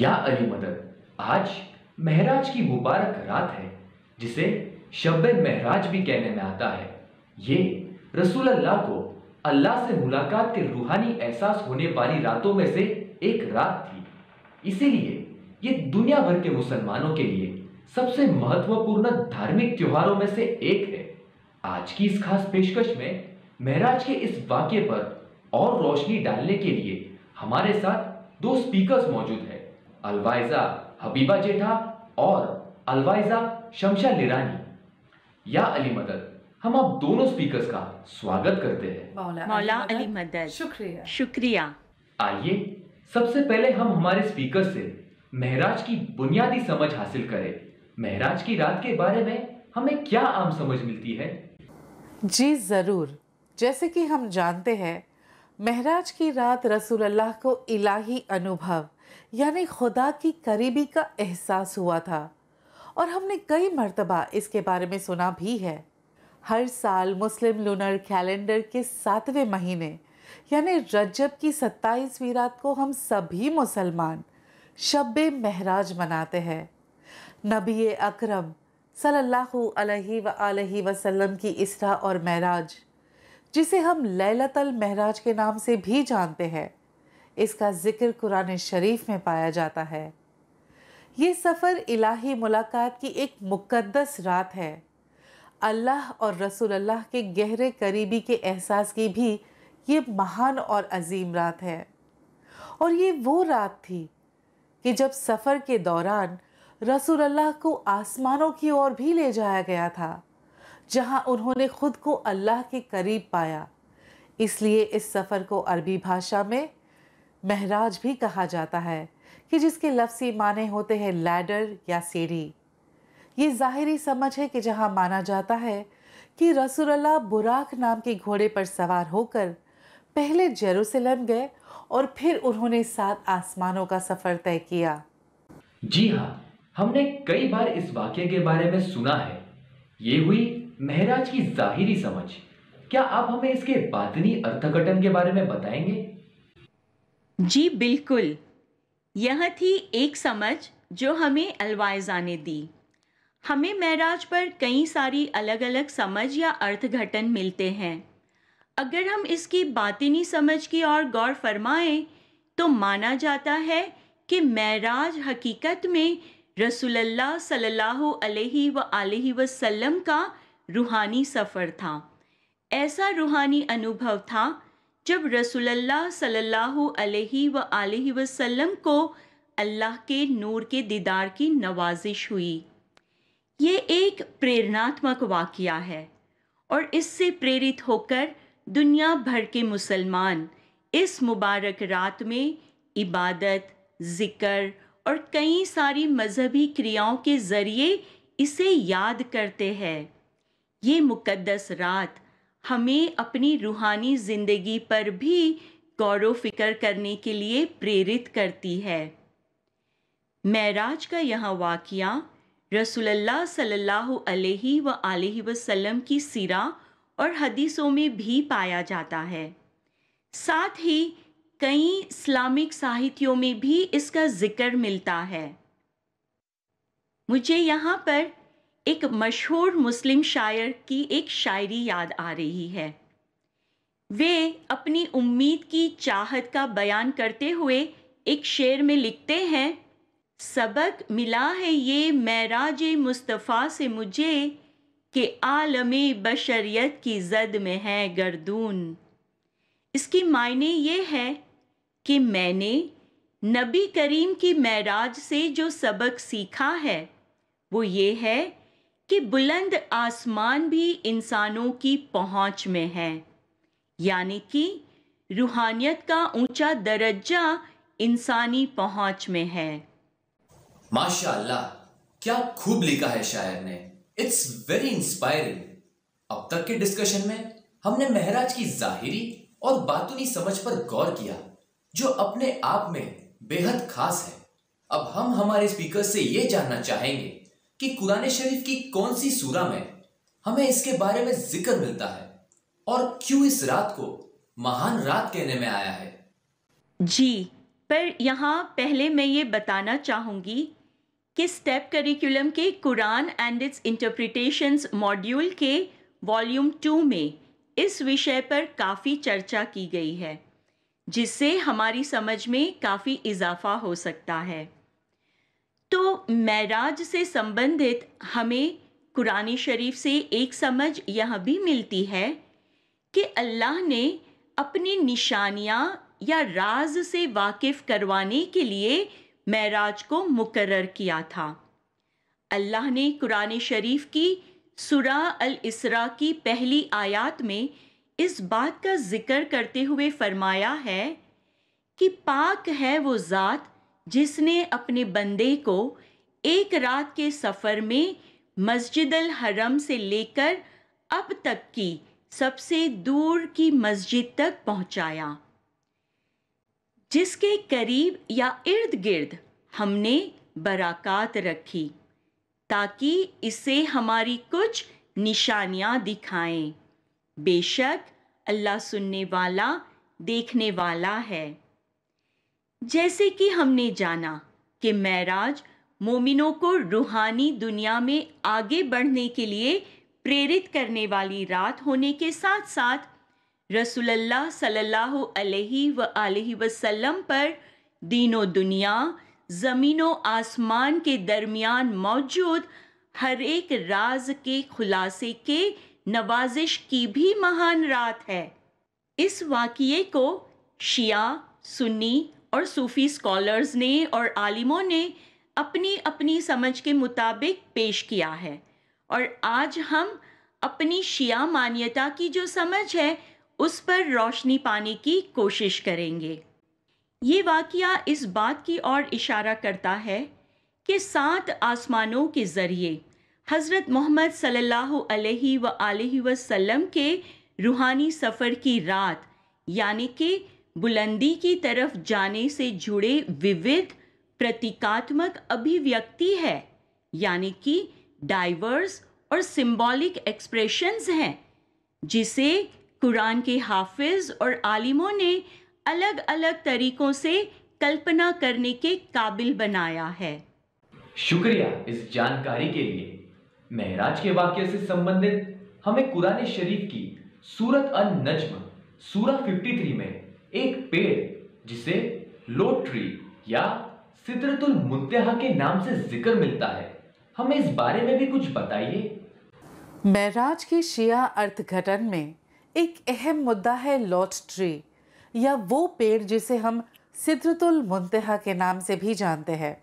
या अली मदद, आज महराज की मुबारक रात है, जिसे शब्बे महराज भी कहने में आता है। ये रसूल अल्लाह को अल्लाह से मुलाकात के रूहानी एहसास होने वाली रातों में से एक रात थी। इसीलिए ये दुनिया भर के मुसलमानों के लिए सबसे महत्वपूर्ण धार्मिक त्योहारों में से एक है। आज की इस खास पेशकश में महराज के इस वाक़े पर और रोशनी डालने के लिए हमारे साथ दो स्पीकर्स मौजूद हैं, अलवाइजा हबीबा जेठा और अलवाइजा शमशा लिरानी। या अली मदद, हम आप दोनों स्पीकर्स का स्वागत करते हैं। मौला अली मदद, शुक्रिया। शुक्रिया। आइए सबसे पहले हम हमारे स्पीकर से महराज की बुनियादी समझ हासिल करें। महराज की रात के बारे में हमें क्या आम समझ मिलती है? जी ज़रूर। जैसे कि हम जानते हैं, महराज की रात रसूल अल्लाह को इलाही अनुभव यानी खुदा की करीबी का एहसास हुआ था और हमने कई मर्तबा इसके बारे में सुना भी है। हर साल मुस्लिम लूनर कैलेंडर के 7वें महीने यानी रजब की 27वीं रात को हम सभी मुसलमान शब्बे महराज मनाते हैं। नबी अकरम सल्लल्लाहु अलैहि वसल्लम की इसरा और महराज, जिसे हम लैलतुल महराज के नाम से भी जानते हैं, इसका जिक्र कुरान शरीफ में पाया जाता है। ये सफ़र इलाही मुलाकात की एक मुक़द्दस रात है। अल्लाह और रसूल अल्लाह के गहरे करीबी के एहसास की भी ये महान और अजीम रात है। और ये वो रात थी कि जब सफ़र के दौरान रसूल अल्लाह को आसमानों की ओर भी ले जाया गया था, जहां उन्होंने खुद को अल्लाह के करीब पाया। इसलिए इस सफ़र को अरबी भाषा में महराज भी कहा जाता है, कि जिसके लफ्ज़ी माने होते हैं लैडर या सीढ़ी। ये ज़ाहिरी समझ है कि जहां माना जाता है कि रसूल अल्लाह बुराक नाम के घोड़े पर सवार होकर पहले जेरूसलम गए और फिर उन्होंने 7 आसमानों का सफ़र तय किया। जी हाँ, हमने कई बार इस वाक़े के बारे में सुना है। ये हुई महराज की ज़ाहिरी समझ। क्या आप हमें इसके बातिनी अर्थघटन के बारे में बताएंगे? जी बिल्कुल। यह थी एक समझ जो हमें अलवाइजा ने दी। हमें महराज पर कई सारी अलग अलग समझ या अर्थघटन मिलते हैं। अगर हम इसकी बातिनी समझ की ओर गौर फरमाएं तो माना जाता है कि महराज हकीकत में रसूलुल्लाह सल्लल्लाहु अलैहि वसल्लम का रूहानी सफ़र था। ऐसा रूहानी अनुभव था जब रसूलुल्लाह सल्लल्लाहु अलैहि वसल्लम को अल्लाह के नूर के दीदार की नवाजिश हुई। ये एक प्रेरणात्मक वाक़या है और इससे प्रेरित होकर दुनिया भर के मुसलमान इस मुबारक रात में इबादत, ज़िक्र और कई सारी मजहबी क्रियाओं के ज़रिए इसे याद करते हैं। ये मुक़द्दस रात हमें अपनी रूहानी ज़िंदगी पर भी गौर फ़िक्र करने के लिए प्रेरित करती है। महराज का यह वाक़या रसूलुल्लाह सल्लल्लाहु अलैहि वसल्लम की सीरा और हदीसों में भी पाया जाता है। साथ ही कई इस्लामिक साहित्यों में भी इसका जिक्र मिलता है। मुझे यहाँ पर एक मशहूर मुस्लिम शायर की एक शायरी याद आ रही है। वे अपनी उम्मीद की चाहत का बयान करते हुए एक शेर में लिखते हैं, सबक मिला है ये महराज मुस्तफ़ा से मुझे कि आलमे बशरियत की जद में है गर्दून। इसकी मायने ये है कि मैंने नबी करीम की महराज से जो सबक सीखा है वो ये है कि बुलंद आसमान भी इंसानों की पहुंच में है, यानी कि रूहानियत का ऊंचा दर्जा इंसानी पहुंच में है। माशाअल्लाह, क्या खूब लिखा है शायर ने। It's very inspiring. अब तक के डिस्कशन में हमने महराज की जाहिरी और बातुनी समझ पर गौर किया, जो अपने आप में बेहद खास है। अब हम हमारे स्पीकर से ये जानना चाहेंगे कि कुरान शरीफ की कौन सी सूरा में हमें इसके बारे में जिक्र मिलता है और क्यों इस रात को महान रात कहने में आया है। जी पर यहाँ पहले मैं ये बताना चाहूँगी कि स्टेप करिकुलम के Quran and it's interpretations module के वॉल्यूम 2 में इस विषय पर काफ़ी चर्चा की गई है, जिससे हमारी समझ में काफ़ी इजाफा हो सकता है। तो मेराज से संबंधित हमें कुरान शरीफ से एक समझ यह भी मिलती है कि अल्लाह ने अपनी निशानियाँ या राज से वाकिफ करवाने के लिए मेराज को मुकर्रर किया था। अल्लाह ने कुरान शरीफ की सूरा अल इसरा की पहली आयत में इस बात का जिक्र करते हुए फरमाया है कि पाक है वो ज़ात जिसने अपने बंदे को एक रात के सफ़र में मस्जिद अल हरम से लेकर अब तक की सबसे दूर की मस्जिद तक पहुंचाया, जिसके करीब या इर्द गिर्द हमने बरक़ात रखी ताकि इसे हमारी कुछ निशानियां दिखाएं। बेशक अल्लाह सुनने वाला देखने वाला है। जैसे कि हमने जाना कि मेराज मोमिनों को रूहानी दुनिया में आगे बढ़ने के लिए प्रेरित करने वाली रात होने के साथ साथ रसूलुल्लाह सल्लल्लाहु अलैहि वसल्लम पर दीनो दुनिया ज़मीनो आसमान के दरमियान मौजूद हर एक राज के खुलासे के नवाजिश की भी महान रात है। इस वाक़िए को शिया, सुन्नी और सूफ़ी स्कॉलर्स ने और आलिमों ने अपनी अपनी समझ के मुताबिक पेश किया है और आज हम अपनी शिया मान्यता की जो समझ है उस पर रोशनी पाने की कोशिश करेंगे। ये वाक़या इस बात की ओर इशारा करता है कि 7 आसमानों के ज़रिए हज़रत मोहम्मद सल्लल्लाहु अलैहि वसल्लम के रूहानी सफ़र की रात यानी कि बुलंदी की तरफ जाने से जुड़े विविध प्रतीकात्मक अभिव्यक्ति है, यानी कि डाइवर्स और सिंबॉलिक एक्सप्रेशंस हैं, जिसे कुरान के हाफिज और आलिमों ने अलग अलग तरीकों से कल्पना करने के काबिल बनाया है। शुक्रिया इस जानकारी के लिए। मेराज के वाक़ये से संबंधित हमें कुरान शरीफ की सूरत अन-नज्म सूरा 53 में एक पेड़ जिसे लोट ट्री या सिदरतुल मुंतहा के नाम से जिक्र मिलता है, हमें इस बारे में भी कुछ बताइए। मेराज की शिया अर्थघटन में एक अहम मुद्दा है लॉट ट्री या वो पेड़ जिसे हम सिदरतुल मुंतहा के नाम से भी जानते हैं।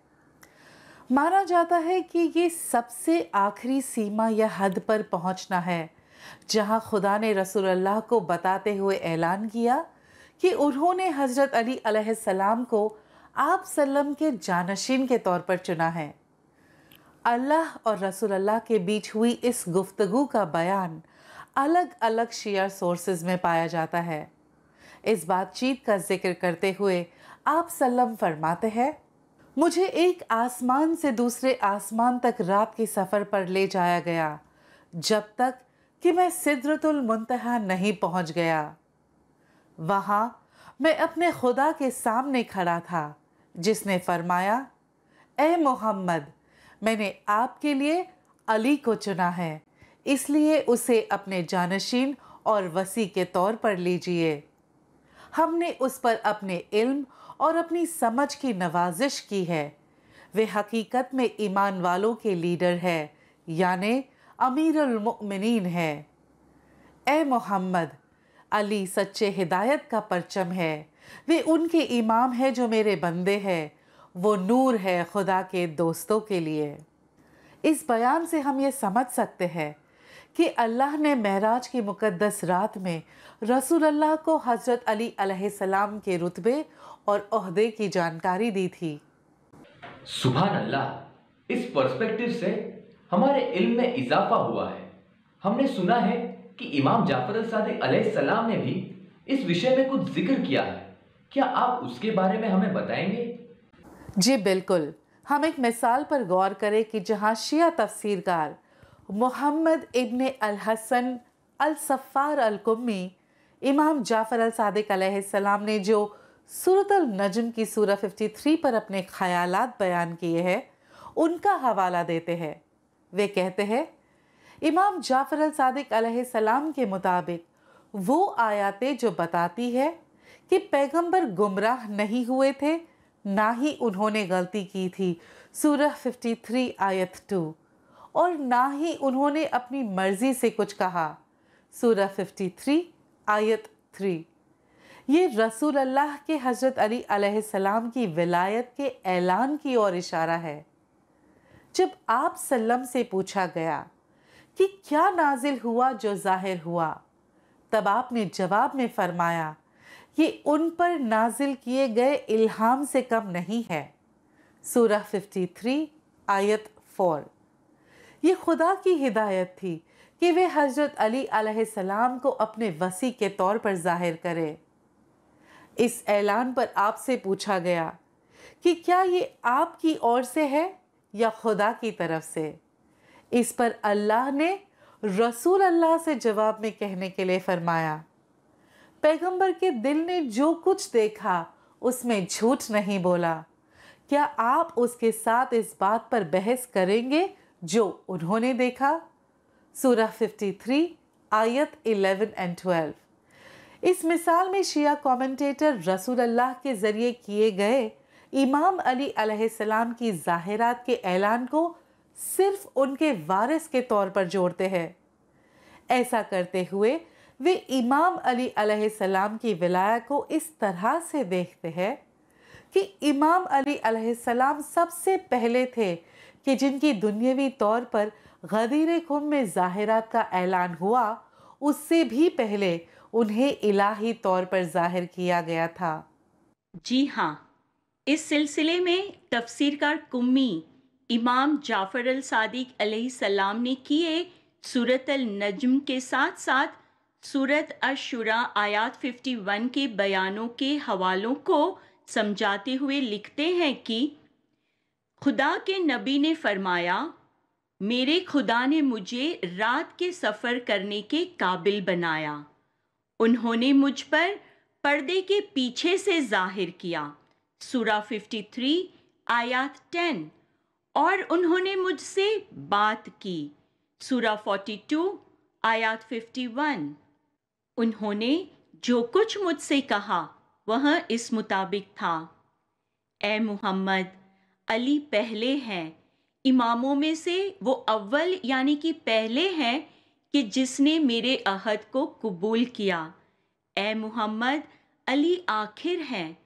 माना जाता है कि ये सबसे आखिरी सीमा या हद पर पहुंचना है जहां खुदा ने रसूलुल्लाह को बताते हुए ऐलान किया कि उन्होंने हज़रत अली अलैहिस्सलाम को आप सल्लम के जानशीन के तौर पर चुना है। अल्लाह और रसूलुल्लाह के बीच हुई इस गुफ्तगू का बयान अलग अलग शिया सोर्सेज में पाया जाता है। इस बातचीत का जिक्र करते हुए आप सल्लम फरमाते हैं, मुझे एक आसमान से दूसरे आसमान तक रात के सफ़र पर ले जाया गया जब तक कि मैं सिदरतुल मुंतहा नहीं पहुंच गया। वहाँ मैं अपने खुदा के सामने खड़ा था जिसने फरमाया, ए मोहम्मद, मैंने आपके लिए अली को चुना है, इसलिए उसे अपने जानशीन और वसी के तौर पर लीजिए। हमने उस पर अपने इल्म और अपनी समझ की नवाजिश की है। वे हकीकत में ईमान वालों के लीडर है, यानी अमीरुल मुमिनीन है। ए मोहम्मद, अली सच्चे हिदायत का परचम है। वे उनके इमाम है जो मेरे बंदे हैं। वो नूर है खुदा के दोस्तों के लिए। इस बयान से हम ये समझ सकते हैं कि अल्लाह ने मेराज की मुकद्दस रात में रसूलुल्लाह को हज़रत अली अलैहिस्सलाम के रुतबे और ओहदे की जानकारी दी थी। सुभान अल्लाह, इस पर्सपेक्टिव से हमारे इल्म में इजाफा हुआ है। हमने सुना है कि इमाम जाफर सादिक अलैहिस्सलाम ने भी इस विषय में कुछ जिक्र किया है। क्या आप उसके बारे में हमें बताएंगे? जी बिल्कुल। हम एक मिसाल पर गौर करें कि जहाँ शिया तफसीरकार मोहम्मद इब्न अल हसन अल सफ़ार अल कुम्मी इमाम जाफर अल सादिक अलैहिस्सलाम ने जो सूरत अल नज्म की सूरा 53 पर अपने ख्यालात बयान किए हैं, उनका हवाला देते हैं। वे कहते हैं, इमाम जाफर अल सादिक अलैहिस्सलाम के मुताबिक वो आयतें जो बताती है कि पैगंबर गुमराह नहीं हुए थे, ना ही उन्होंने गलती की थी, सूरह 53 आयत 2, और ना ही उन्होंने अपनी मर्जी से कुछ कहा, सूरह 53 आयत 3। ये रसूल अल्लाह के हज़रत अली अलैहिस्सलाम की विलायत के ऐलान की ओर इशारा है। जब आप सल्लम से पूछा गया कि क्या नाजिल हुआ जो जाहिर हुआ, तब आपने जवाब में फरमाया, ये उन पर नाजिल किए गए इल्हाम से कम नहीं है, सूरह 53 आयत 4। ये खुदा की हिदायत थी कि वे हज़रत अली अलैहिस्सलाम को अपने वसी के तौर पर जाहिर करें। इस ऐलान पर आपसे पूछा गया कि क्या ये आपकी ओर से है या खुदा की तरफ से। इस पर अल्लाह ने रसूल अल्लाह से जवाब में कहने के लिए फरमाया, पैगंबर के दिल ने जो कुछ देखा उसमें झूठ नहीं बोला। क्या आप उसके साथ इस बात पर बहस करेंगे जो उन्होंने देखा, सूरह 53 आयत 11 और 12। इस मिसाल में शिया कमेंटेटर रसूल अल्लाह के ज़रिए किए गए इमाम अली अलैहिस्सलाम की ज़ाहिरात के ऐलान को सिर्फ उनके वारिस के तौर पर जोड़ते हैं। ऐसा करते हुए वे इमाम अली अलैहिस्सलाम की विलायत को इस तरह से देखते हैं कि इमाम अली अलैहिस्सलाम सबसे पहले थे कि जिनकी दुनियावी तौर पर गदीर खुम में ज़ाहिरात का ऐलान हुआ, उससे भी पहले उन्हें इलाही तौर पर जाहिर किया गया था। जी हाँ, इस सिलसिले में तफसीरकार कुम्मी इमाम जाफर अल सादिक अलैहिस्सलाम ने किए सूरत अल नज्म के साथ साथ सूरत अश-शुरा आयत 51 के बयानों के हवालों को समझाते हुए लिखते हैं कि खुदा के नबी ने फरमाया, मेरे खुदा ने मुझे रात के सफ़र करने के काबिल बनाया। उन्होंने मुझ पर पर्दे के पीछे से जाहिर किया, सूरा 53 आयत 10, और उन्होंने मुझसे बात की, सूरा 42 आयत 51। उन्होंने जो कुछ मुझसे कहा वह इस मुताबिक था, ए मुहम्मद, अली पहले हैं, इमामों में से वो अव्वल यानी कि पहले हैं कि जिसने मेरे अहद को कबूल किया। ए मुहम्मद, अली आखिर हैं,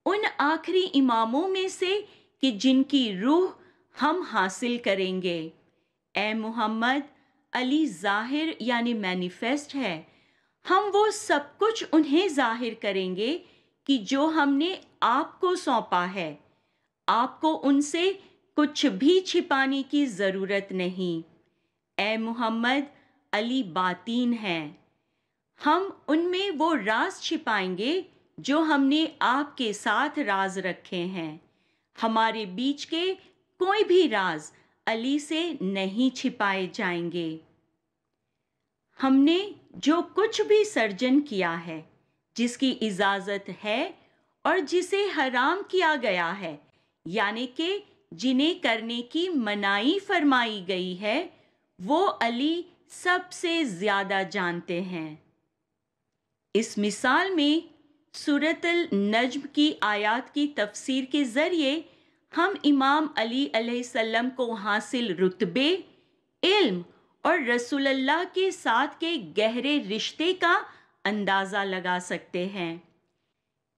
उन आखिरी इमामों में से कि जिनकी रूह हम हासिल करेंगे। ए मुहम्मद, अली जाहिर यानी मैनिफेस्ट है, हम वो सब कुछ उन्हें जाहिर करेंगे कि जो हमने आपको सौंपा है। आपको उनसे कुछ भी छिपाने की ज़रूरत नहीं। ए मुहम्मद, अली बातीन हैं, हम उनमें वो राज छिपाएंगे जो हमने आपके साथ राज रखे हैं। हमारे बीच के कोई भी राज अली से नहीं छिपाए जाएंगे। हमने जो कुछ भी सर्जन किया है, जिसकी इजाज़त है और जिसे हराम किया गया है, यानी कि जिन्हें करने की मनाही फरमाई गई है, वो अली सबसे ज़्यादा जानते हैं। इस मिसाल में सूरत अल नज्म की आयत की तफसीर के ज़रिए हम इमाम अली अलैहिस्सलाम को हासिल रुतबे, इल्म और रसूलुल्लाह के साथ के गहरे रिश्ते का अंदाज़ा लगा सकते हैं।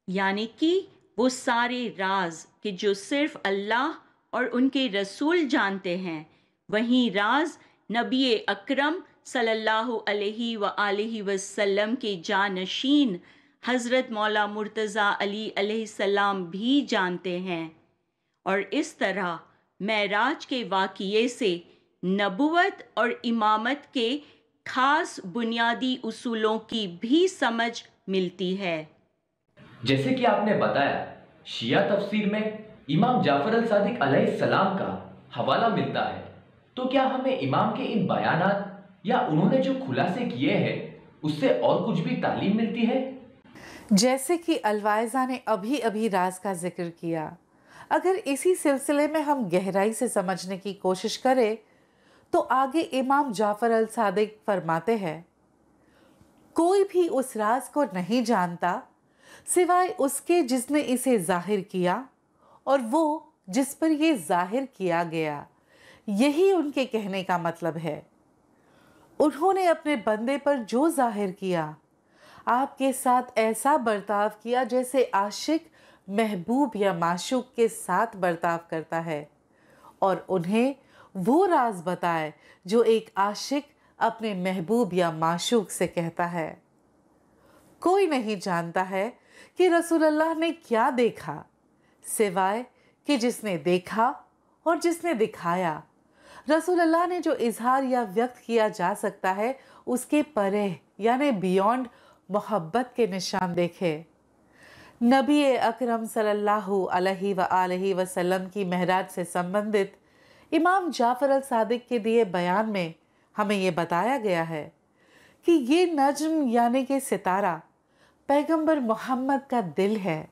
यानी कि वो सारे राज कि जो सिर्फ अल्लाह और उनके रसूल जानते हैं, वहीं राज नबी अकरम सल्लल्लाहु अलैहि व आलिहि वसल्लम के जानशीन हज़रत मौला मुर्तज़ा अली अलैहिस्सलाम भी जानते हैं। और इस तरह मेराज के वाक़ये से नबुवत और इमामत के खास बुनियादी उसूलों की भी समझ मिलती है। जैसे कि आपने बताया, शिया तफसीर में इमाम जाफर अल सादिक अलैहिस्सलाम का हवाला मिलता है, तो क्या हमें इमाम के इन बयानात या उन्होंने जो खुलासे किए हैं उससे और कुछ भी तालीम मिलती है? जैसे कि अलवाइजा ने अभी अभी राज का जिक्र किया, अगर इसी सिलसिले में हम गहराई से समझने की कोशिश करें तो आगे इमाम जाफर अल सादिक फरमाते हैं, कोई भी उस राज को नहीं जानता सिवाय उसके जिसने इसे जाहिर किया और वो जिस पर ये जाहिर किया गया। यही उनके कहने का मतलब है। उन्होंने अपने बंदे पर जो जाहिर किया, आपके साथ ऐसा बर्ताव किया जैसे आशिक महबूब या माशूक के साथ बर्ताव करता है, और उन्हें वो राज बताए जो एक आशिक अपने महबूब या माशूक से कहता है। कोई नहीं जानता है कि रसूलुल्लाह ने क्या देखा सिवाय कि जिसने देखा और जिसने दिखाया। रसूलुल्लाह ने जो इजहार या व्यक्त किया जा सकता है उसके परे यानी बियॉन्ड मोहब्बत के निशान देखे। नबी अकरम सल्लल्लाहु अलैहि वसल्लम की महराज से संबंधित इमाम जाफर अल सादिक के दिए बयान में हमें ये बताया गया है कि ये नज्म यानी कि सितारा पैगंबर मोहम्मद का दिल है।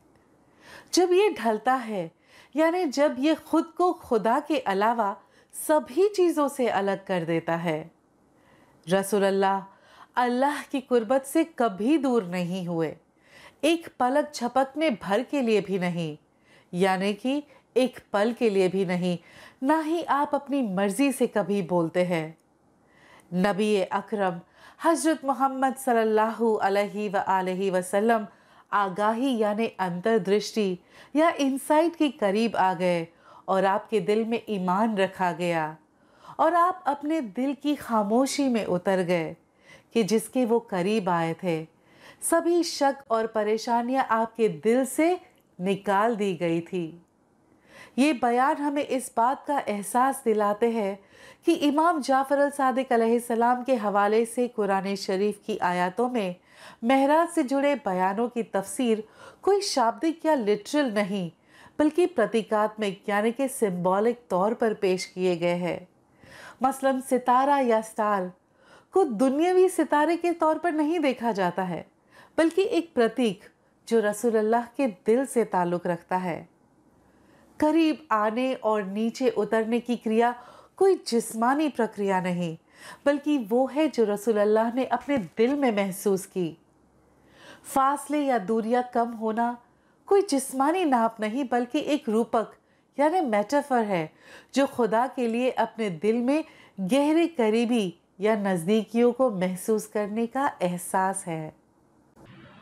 जब ये ढलता है यानी जब ये खुद को खुदा के अलावा सभी चीज़ों से अलग कर देता है। रसूलुल्लाह अल्लाह की कुर्बत से कभी दूर नहीं हुए, एक पलक झपकने भर के लिए भी नहीं, यानी कि एक पल के लिए भी नहीं, ना ही आप अपनी मर्जी से कभी बोलते हैं। नबी अकरम हजरत मोहम्मद सल्लल्लाहु अलैहि वसल्लम आगाही यानी अंतर्दृष्टि या इंसाइट के करीब आ गए और आपके दिल में ईमान रखा गया और आप अपने दिल की खामोशी में उतर गए कि जिसके वो करीब आए थे सभी शक और परेशानियां आपके दिल से निकाल दी गई थी। ये बयान हमें इस बात का एहसास दिलाते हैं कि इमाम जाफर अल सादिक अलैहिस्सलाम के हवाले से कुरान शरीफ की आयतों में महराज से जुड़े बयानों की तफसीर कोई शाब्दिक या लिटरल नहीं बल्कि प्रतीकात्मक यानी कि सिंबॉलिक तौर पर पेश किए गए हैं। मसलन सितारा या स्टार को दुनियावी सितारे के तौर पर नहीं देखा जाता है बल्कि एक प्रतीक जो रसूलुल्लाह के दिल से ताल्लुक़ रखता है। करीब आने और नीचे उतरने की क्रिया कोई जिस्मानी प्रक्रिया नहीं बल्कि वो है जो रसूलुल्लाह ने अपने दिल में महसूस की। फासले या दूरियां कम होना कोई जिस्मानी नाप नहीं बल्कि एक रूपक यानी मेटाफर है जो खुदा के लिए अपने दिल में गहरे करीबी या नज़दीकियों को महसूस करने का एहसास है।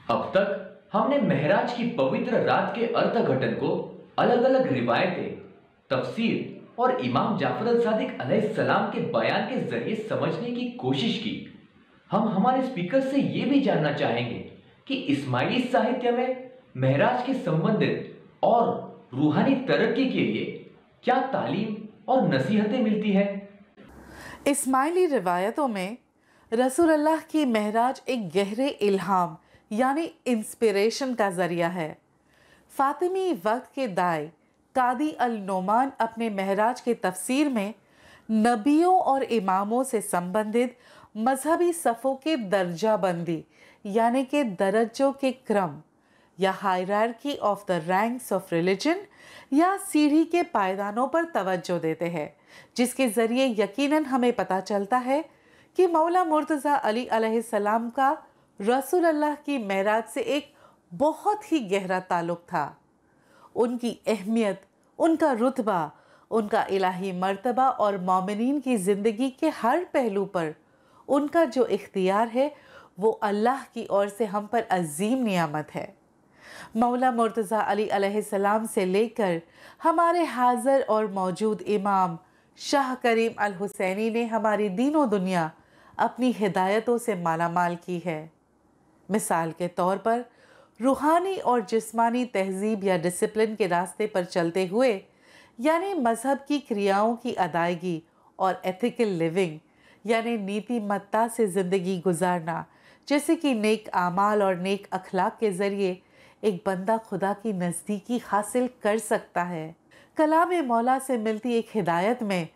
अब तक हमने महराज की पवित्र रात के अर्थघटन को अलग अलग रिवायतें, तफसीर और इमाम जाफर अल सादिक अलैहिस्सलाम के बयान के जरिए समझने की कोशिश की। हम हमारे स्पीकर से ये भी जानना चाहेंगे कि इस्माइली साहित्य में महराज के संबंधित और रूहानी तरक्की के लिए क्या तालीम और नसीहतें मिलती हैं। इस्माइली रिवायतों में रसूलुल्लाह की महराज एक गहरे इल्हाम यानी इंस्पिरेशन का जरिया है। फातिमी वक्त के दाई कादी अल नोमान अपने महराज के तफसीर में नबियों और इमामों से संबंधित मजहबी सफ़ों के दर्जा बंदी यानी कि दरज्जों के क्रम या hierarchy of the ranks of religion या सीढ़ी के पायदानों पर तवज्जो देते हैं, जिसके ज़रिए यकीनन हमें पता चलता है कि मौला मुर्तज़ा अली अलैहिस्सलाम का रसूलुल्लाह की महराज से एक बहुत ही गहरा ताल्लुक़ था। उनकी अहमियत, उनका रुतबा, उनका इलाही मर्तबा और मोमिनीन की ज़िंदगी के हर पहलू पर उनका जो इख्तियार है वो अल्लाह की ओर से हम पर अजीम नियामत है। मौला मुर्तज़ा अली अलैहिस्सलाम से लेकर हमारे हाज़िर और मौजूद इमाम शाह करीम अल हुसैनी ने हमारी दीनो दुनिया अपनी हिदायतों से मालामाल की है। मिसाल के तौर पर रूहानी और जिस्मानी तहजीब या डिसिप्लिन के रास्ते पर चलते हुए यानी मज़हब की क्रियाओं की अदायगी और एथिकल लिविंग यानी नीतिमत्ता से ज़िंदगी गुजारना, जैसे कि नेक आमाल और नेक अखलाक के ज़रिए एक बंदा खुदा की नज़दीकी हासिल कर सकता है। कलाम मौला से मिलती एक हिदायत में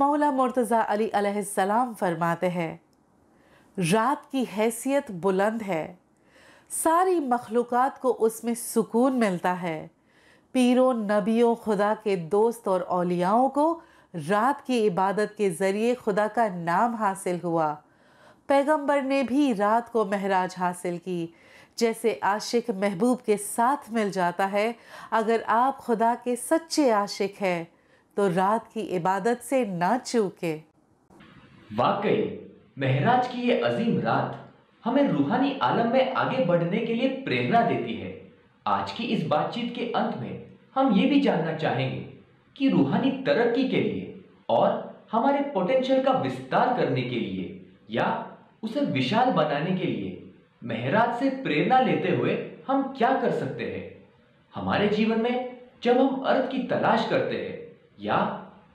मौला मुर्तज़ा अली अलैहिस्सलाम फरमाते हैं, रात की हैसियत बुलंद है, सारी मखलूक़ात को उसमें सुकून मिलता है। पीरों, नबियों, खुदा के दोस्त और औलियाओं को रात की इबादत के ज़रिए खुदा का नाम हासिल हुआ। पैगंबर ने भी रात को महराज हासिल की। जैसे आशिक महबूब के साथ मिल जाता है, अगर आप खुदा के सच्चे आशिक हैं तो रात की इबादत से ना चूके। वाकई महराज की ये अजीम रात हमें रूहानी आलम में आगे बढ़ने के लिए प्रेरणा देती है। आज की इस बातचीत के अंत में हम ये भी जानना चाहेंगे कि रूहानी तरक्की के लिए और हमारे पोटेंशियल का विस्तार करने के लिए या उसे विशाल बनाने के लिए महराज से प्रेरणा लेते हुए हम क्या कर सकते हैं। हमारे जीवन में जब हम अर्थ की तलाश करते हैं या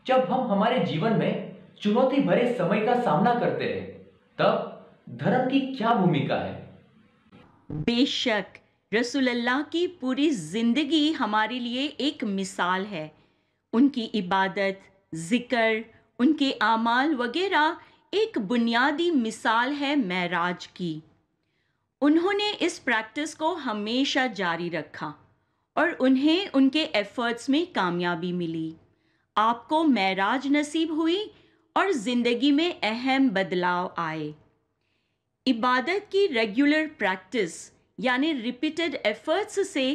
जब हम हमारे जीवन में चुनौती भरे समय का सामना करते हैं, तब धर्म की क्या भूमिका है? बेशक रसूलुल्लाह की पूरी जिंदगी हमारे लिए एक मिसाल है। उनकी इबादत, जिक्र, उनके आमाल वगैरह एक बुनियादी मिसाल है महराज की। उन्होंने इस प्रैक्टिस को हमेशा जारी रखा और उन्हें उनके एफर्ट्स में कामयाबी मिली। आपको महराज नसीब हुई और ज़िंदगी में अहम बदलाव आए। इबादत की रेगुलर प्रैक्टिस यानी रिपीटेड एफर्ट्स से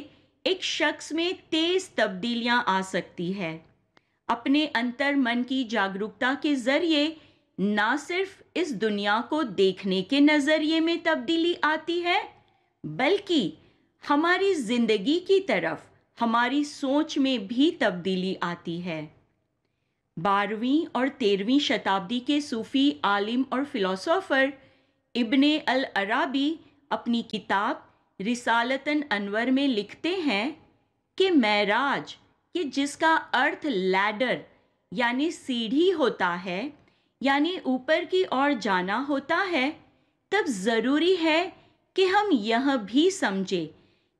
एक शख्स में तेज़ तब्दीलियां आ सकती है। अपने अंतर मन की जागरूकता के ज़रिए ना सिर्फ इस दुनिया को देखने के नज़रिए में तब्दीली आती है, बल्कि हमारी ज़िंदगी की तरफ हमारी सोच में भी तब्दीली आती है। 12वीं और 13वीं शताब्दी के सूफ़ी आलिम और फिलोसोफर इब्ने अल अराबी अपनी किताब रिसालतन अनवर में लिखते हैं कि महराज, कि जिसका अर्थ लैडर यानी सीढ़ी होता है, यानी ऊपर की ओर जाना होता है, तब ज़रूरी है कि हम यह भी समझें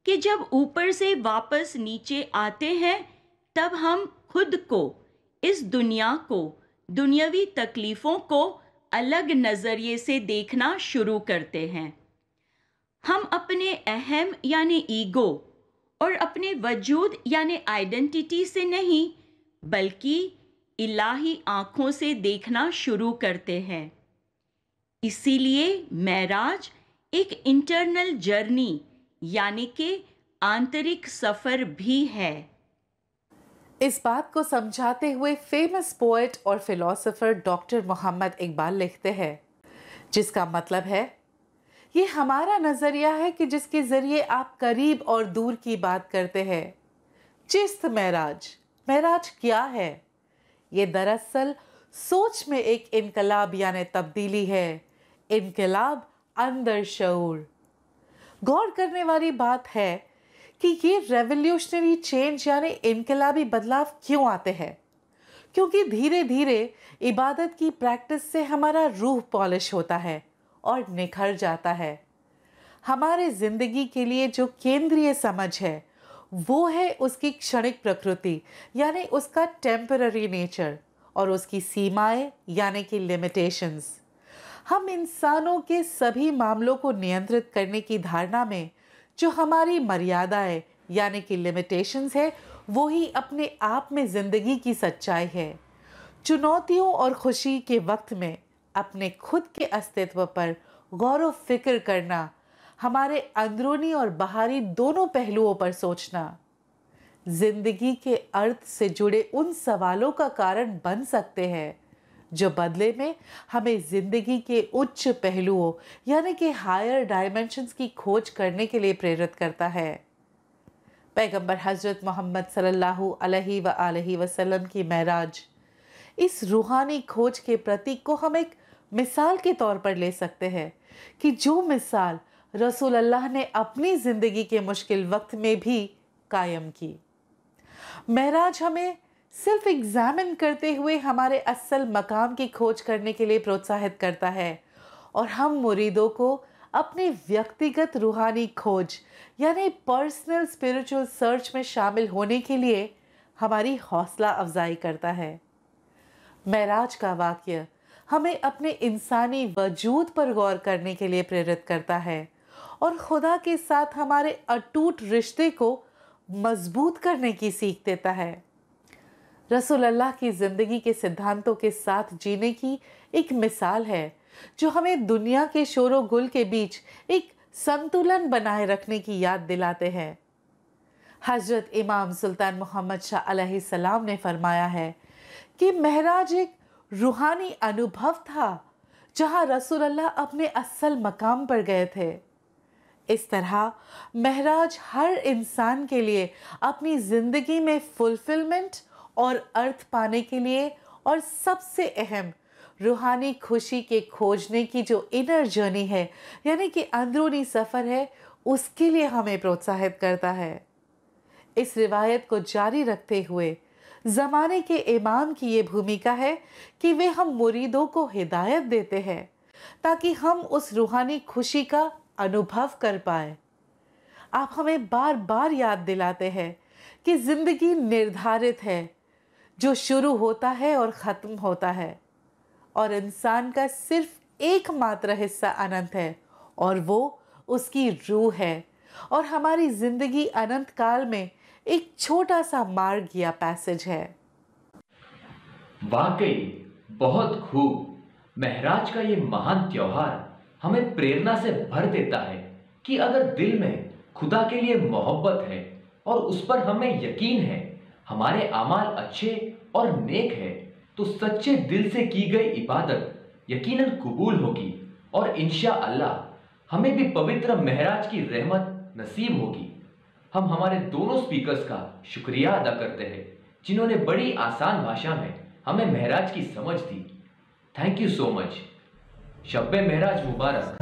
कि जब ऊपर से वापस नीचे आते हैं तब हम खुद को, इस दुनिया को, दुनियावी तकलीफ़ों को अलग नज़रिए से देखना शुरू करते हैं। हम अपने अहम यानी ईगो और अपने वजूद यानी आइडेंटिटी से नहीं, बल्कि इलाही आँखों से देखना शुरू करते हैं। इसीलिए महराज एक इंटरनल जर्नी यानी कि आंतरिक सफ़र भी है। इस बात को समझाते हुए फेमस पोएट और फिलोसोफर डॉक्टर मोहम्मद इकबाल लिखते हैं, जिसका मतलब है, ये हमारा नज़रिया है कि जिसके ज़रिए आप करीब और दूर की बात करते हैं। चिस्त महराज, महराज क्या है? ये दरअसल सोच में एक इनकलाब यानी तब्दीली है। इनकलाब अंदर शऊर। गौर करने वाली बात है कि ये रेवोल्यूशनरी चेंज यानी इनकलाबी बदलाव क्यों आते हैं? क्योंकि धीरे धीरे इबादत की प्रैक्टिस से हमारा रूह पॉलिश होता है और निखर जाता है। हमारे ज़िंदगी के लिए जो केंद्रीय समझ है वो है उसकी क्षणिक प्रकृति यानी उसका टेम्पररी नेचर और उसकी सीमाएं यानी कि लिमिटेशंस। हम इंसानों के सभी मामलों को नियंत्रित करने की धारणा में जो हमारी मर्यादाएं यानी कि लिमिटेशंस है, वो ही अपने आप में ज़िंदगी की सच्चाई है। चुनौतियों और खुशी के वक्त में अपने खुद के अस्तित्व पर गौर व फिक्र करना, हमारे अंदरूनी और बाहरी दोनों पहलुओं पर सोचना, जिंदगी के अर्थ से जुड़े उन सवालों का कारण बन सकते हैं जो बदले में हमें जिंदगी के उच्च पहलुओं यानी कि हायर डायमेंशंस की खोज करने के लिए प्रेरित करता है। पैगंबर हजरत मोहम्मद सल्लल्लाहु अलैहि वसल्लम की महराज इस रूहानी खोज के प्रतीक को हम एक मिसाल के तौर पर ले सकते हैं कि जो मिसाल रसूल अल्लाह ने अपनी ज़िंदगी के मुश्किल वक्त में भी कायम की। महराज हमें सिर्फ एग्जामिन करते हुए हमारे असल मकाम की खोज करने के लिए प्रोत्साहित करता है और हम मुरीदों को अपनी व्यक्तिगत रूहानी खोज यानी पर्सनल स्पिरिचुअल सर्च में शामिल होने के लिए हमारी हौसला अफजाई करता है। महराज का वाक़या हमें अपने इंसानी वजूद पर गौर करने के लिए प्रेरित करता है और खुदा के साथ हमारे अटूट रिश्ते को मजबूत करने की सीख देता है। रसूल अल्लाह की ज़िंदगी के सिद्धांतों के साथ जीने की एक मिसाल है जो हमें दुनिया के शोर और गुल के बीच एक संतुलन बनाए रखने की याद दिलाते हैं। हजरत इमाम सुल्तान मोहम्मद शाह अलैहिस्सलाम ने फरमाया है कि महराज एक रूहानी अनुभव था जहां रसूल अल्लाह अपने असल मकाम पर गए थे। इस तरह महराज हर इंसान के लिए अपनी ज़िंदगी में फुलफिलमेंट और अर्थ पाने के लिए और सबसे अहम रूहानी खुशी के खोजने की जो इनर जर्नी है, यानी कि अंदरूनी सफ़र है, उसके लिए हमें प्रोत्साहित करता है। इस रिवायत को जारी रखते हुए ज़माने के इमाम की ये भूमिका है कि वे हम मुरीदों को हिदायत देते हैं ताकि हम उस रूहानी खुशी का अनुभव कर पाए। आप हमें बार बार याद दिलाते हैं कि ज़िंदगी निर्धारित है, जो शुरू होता है और ख़त्म होता है, और इंसान का सिर्फ एकमात्र हिस्सा अनंत है और वो उसकी रूह है, और हमारी ज़िंदगी अनंत काल में एक छोटा सा मार्ग या पैसेज है। वाकई बहुत खूब। महराज का ये महान त्योहार हमें प्रेरणा से भर देता है कि अगर दिल में खुदा के लिए मोहब्बत है और उस पर हमें यकीन है, हमारे अमाल अच्छे और नेक है, तो सच्चे दिल से की गई इबादत यकीनन कबूल होगी और इंशाअल्लाह हमें भी पवित्र महराज की रहमत नसीब होगी। हम हमारे दोनों स्पीकर्स का शुक्रिया अदा करते हैं जिन्होंने बड़ी आसान भाषा में हमें महराज की समझ दी। Thank you so much. Shab-e Meraj मुबारक।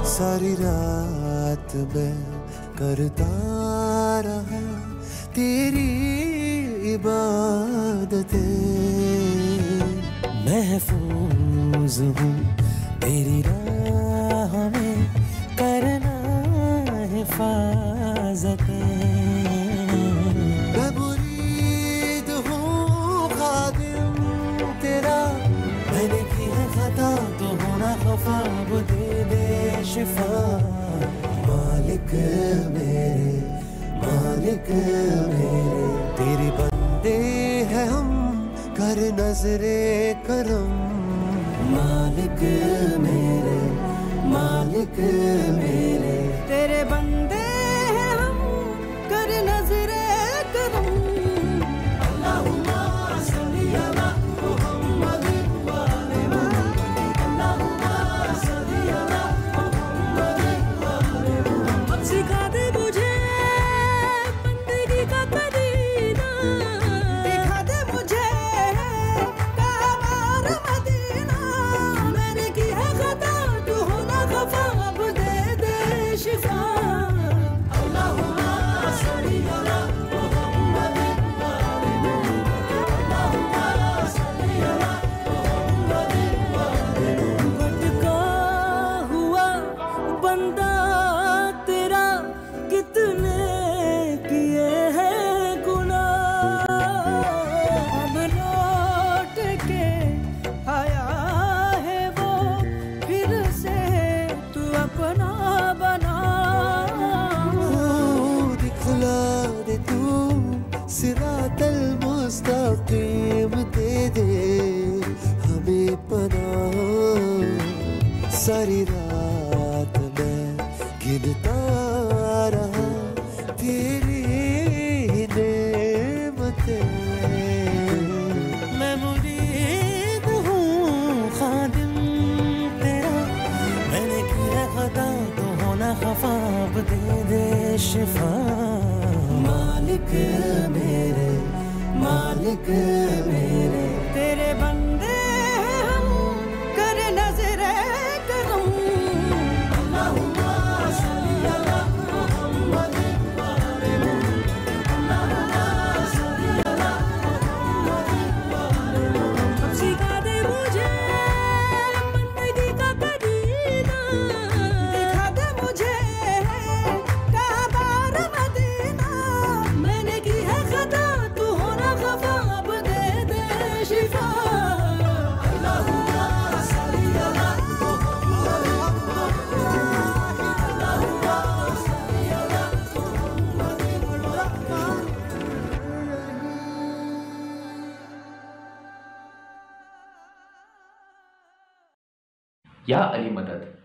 सारी रात मैं करता रहा तेरी इबादतें, महफूज हूँ तेरी राह में, करना हिफाजतें। मैं मुरीद हूँ खादिम तेरा, मैंने की है खता तो होना खफा, वो दे दे शिफा। मालिक मेरे, मालिक मेरे, तेरे बंदे हैं हम, कर नजरे करम। मालिक मेरे, मालिक मेरे, तेरे बंदे हैं हम, कर नजरे करम। अल्लाहुम्मा सल्ली अला मुहम्मद व आले मुहम्मद, अल्लाहुम्मा सल्ली अला मुहम्मद व आले मुहम्मद। अब सिखा दे मुझे बंदगी का करीना, दिखा दे मुझे काबा और मदीना। मैंने की है खता तू होना खफा, अब दे दे शिफा। अल्लाहुम्मा सल्ली अला मुहम्मद व आले मुहम्मद, अल्लाहुम्मा सल्ली अला मुहम्मद व आले मुहम्मद। भटका हुआ बंदा तेरा, कितने किए हैं गुनाह, अब लौट के आया है वो, फिर से तू अपना बना। दिखला दे तू सिरातल मुस्तकीम, दे दे हमें पनाह। सारी रात मैं गिनता रहा तेरी नेमतें, मैं मुरीद हूँ खादिम तेरा, मैंने किया खता तो होना खफा, अब दे दे शिफा। मालिक मेरे, मालिक मेरे, तेरे बंदे हैं हम, कर नजरे करम। अल्लाहुम्मा सल्ली अला मुहम्मद व आले मुहम्मद, अल्लाहुम्मा सल्ली अला मुहम्मद व या अली मदद।